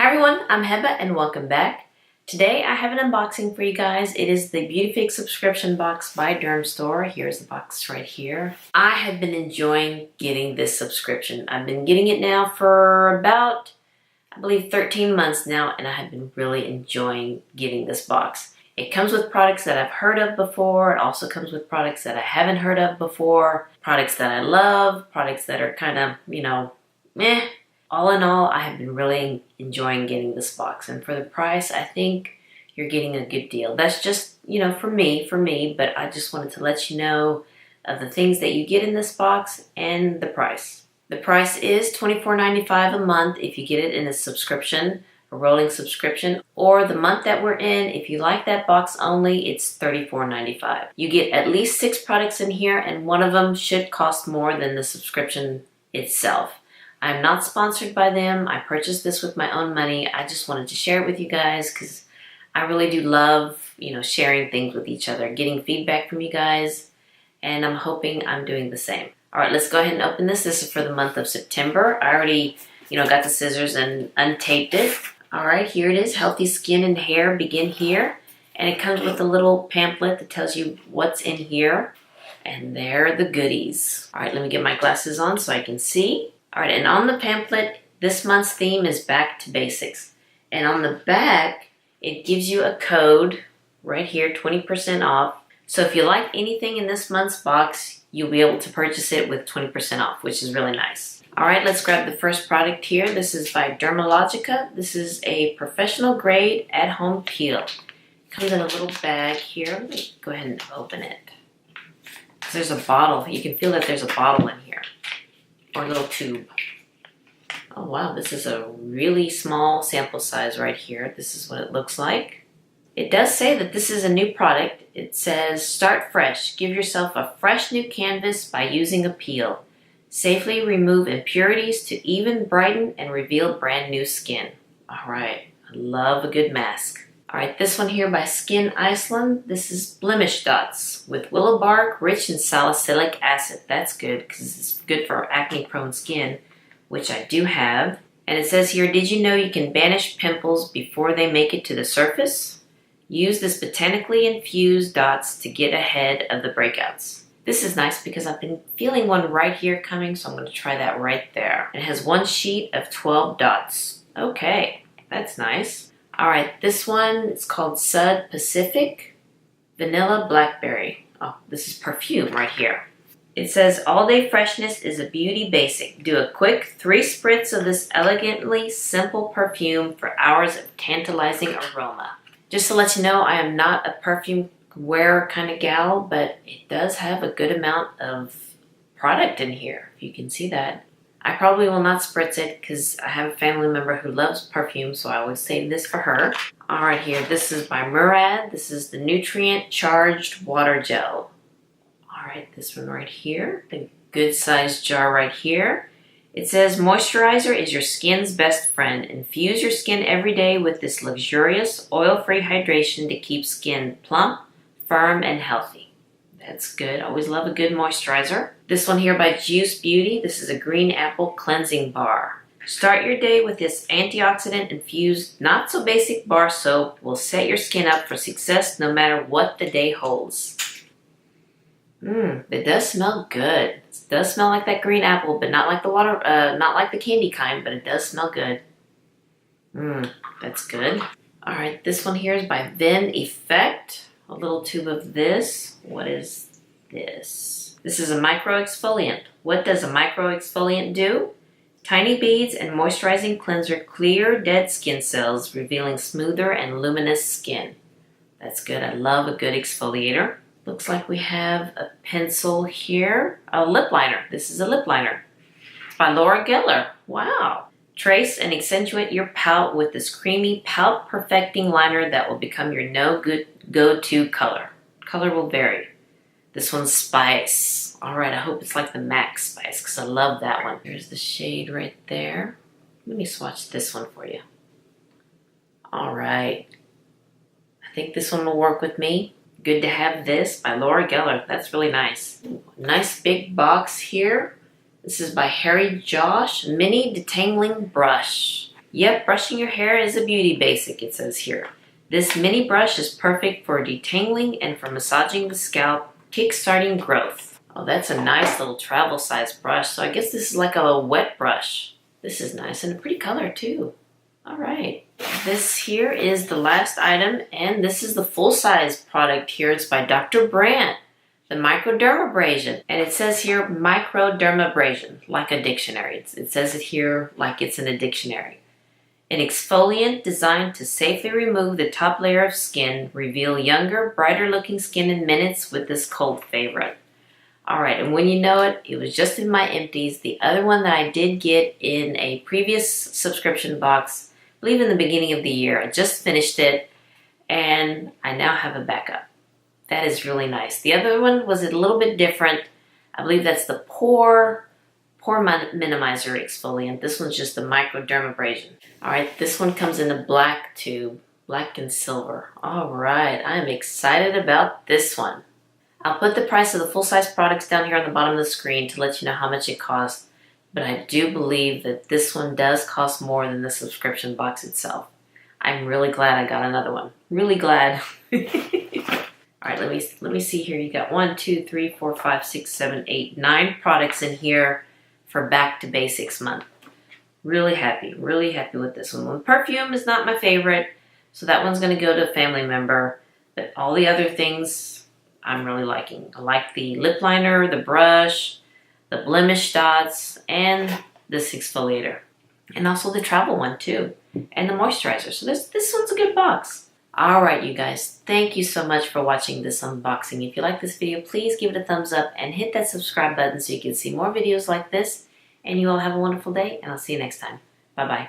Hi everyone, I'm Heba and welcome back. Today I have an unboxing for you guys. It is the Beautyfix subscription box by Dermstore. Here's the box right here. I have been enjoying getting this subscription. I've been getting it now for about, I believe 13 months now, and I have been really enjoying getting this box. It comes with products that I've heard of before. It also comes with products that I haven't heard of before. Products that I love, products that are kind of, meh. All in all, I have been really enjoying getting this box, and for the price, I think you're getting a good deal. That's just, for me, but I just wanted to let you know of the things that you get in this box and the price. The price is $24.95 a month if you get it in a subscription, a rolling subscription, or the month that we're in, if you like that box only, it's $34.95. You get at least 6 products in here, and one of them should cost more than the subscription itself. I'm not sponsored by them. I purchased this with my own money. I just wanted to share it with you guys because I really do love, sharing things with each other, getting feedback from you guys, and I'm hoping I'm doing the same. All right, let's go ahead and open this. This is for the month of September. I already, got the scissors and untaped it. All right, here it is. Healthy skin and hair begin here. And it comes with a little pamphlet that tells you what's in here. And there are the goodies. All right, let me get my glasses on so I can see. All right, and on the pamphlet, this month's theme is Back to Basics. And on the back, it gives you a code right here, 20% off. So if you like anything in this month's box, you'll be able to purchase it with 20% off, which is really nice. All right, let's grab the first product here. This is by Dermalogica. This is a professional grade at-home peel. It comes in a little bag here. Let me go ahead and open it. There's a bottle. You can feel that there's a bottle in here. Or a little tube. Oh wow, this is a really small sample size right here. This is what it looks like. It does say that this is a new product. It says, start fresh. Give yourself a fresh new canvas by using a peel. Safely remove impurities to even brighten and reveal brand new skin. All right, I love a good mask. All right, this one here by Skin Iceland. This is Blemish Dots with willow bark, rich in salicylic acid. That's good because it's good for acne-prone skin, which I do have. And it says here, did you know you can banish pimples before they make it to the surface? Use this botanically infused dots to get ahead of the breakouts. This is nice because I've been feeling one right here coming, so I'm going to try that right there. It has one sheet of 12 dots. Okay, that's nice. All right, this one is called Sud Pacific Vanilla Blackberry. Oh, this is perfume right here. It says, all day freshness is a beauty basic. Do a quick 3 spritz of this elegantly simple perfume for hours of tantalizing aroma. Just to let you know, I am not a perfume wearer kind of gal, but it does have a good amount of product in here, if you can see that. I probably will not spritz it because I have a family member who loves perfume, so I always save this for her. All right, here, this is by MUR. This is the Nutrient Charged Water Gel. All right, this one right here, the good sized jar right here. It says, moisturizer is your skin's best friend. Infuse your skin every day with this luxurious, oil-free hydration to keep skin plump, firm, and healthy. That's good. Always love a good moisturizer. This one here by Juice Beauty. This is a green apple cleansing bar. Start your day with this antioxidant infused not so basic bar soap. Will set your skin up for success no matter what the day holds. It does smell good. It does smell like that green apple, but not like the not like the candy kind, but it does smell good. That's good. All right, this one here is by Vin Effect. A little tube of this. What is this? This is a micro exfoliant. What does a micro exfoliant do? Tiny beads and moisturizing cleanser clear dead skin cells, revealing smoother and luminous skin. That's good. I love a good exfoliator. Looks like we have a pencil here. A lip liner. This is a lip liner. By Laura Geller. Wow. Trace and accentuate your pout with this creamy pout perfecting liner that will become your go-to color. Color will vary. This one's Spice. All right, I hope it's like the MAC Spice because I love that one. There's the shade right there. Let me swatch this one for you. All right. I think this one will work with me. Good to Have This by Laura Geller. That's really nice. Nice big box here. This is by Harry Josh Mini Detangling Brush. Yep, brushing your hair is a beauty basic, it says here. This mini brush is perfect for detangling and for massaging the scalp, kickstarting growth. Oh, that's a nice little travel size brush. So I guess this is like a wet brush. This is nice and a pretty color too. All right. This here is the last item, and this is the full-size product here. It's by Dr. Brandt, the microdermabrasion. And it says here microdermabrasion, like a dictionary. It says it here like it's in a dictionary. An exfoliant designed to safely remove the top layer of skin, reveal younger, brighter looking skin in minutes with this cult favorite. Alright, and when you know it, it was just in my empties. The other one that I did get in a previous subscription box, I believe in the beginning of the year. I just finished it, and I now have a backup. That is really nice. The other one was a little bit different. I believe that's the pore minimizer exfoliant. This one's just the microdermabrasion. Alright, this one comes in a black tube, black and silver. Alright, I am excited about this one. I'll put the price of the full-size products down here on the bottom of the screen to let you know how much it costs, but I do believe that this one does cost more than the subscription box itself. I'm really glad I got another one. Really glad. Alright, let me see here. You got 1, 2, 3, 4, 5, 6, 7, 8, 9 products in here for Back to Basics month. Really happy with this one. The perfume is not my favorite, so that one's going to go to a family member, but all the other things I'm really liking. I like the lip liner, the brush, the blemish dots, and this exfoliator. And also the travel one too, and the moisturizer. So this one's a good box. Alright you guys, thank you so much for watching this unboxing. If you like this video, please give it a thumbs up and hit that subscribe button so you can see more videos like this. And you all have a wonderful day, and I'll see you next time. Bye-bye.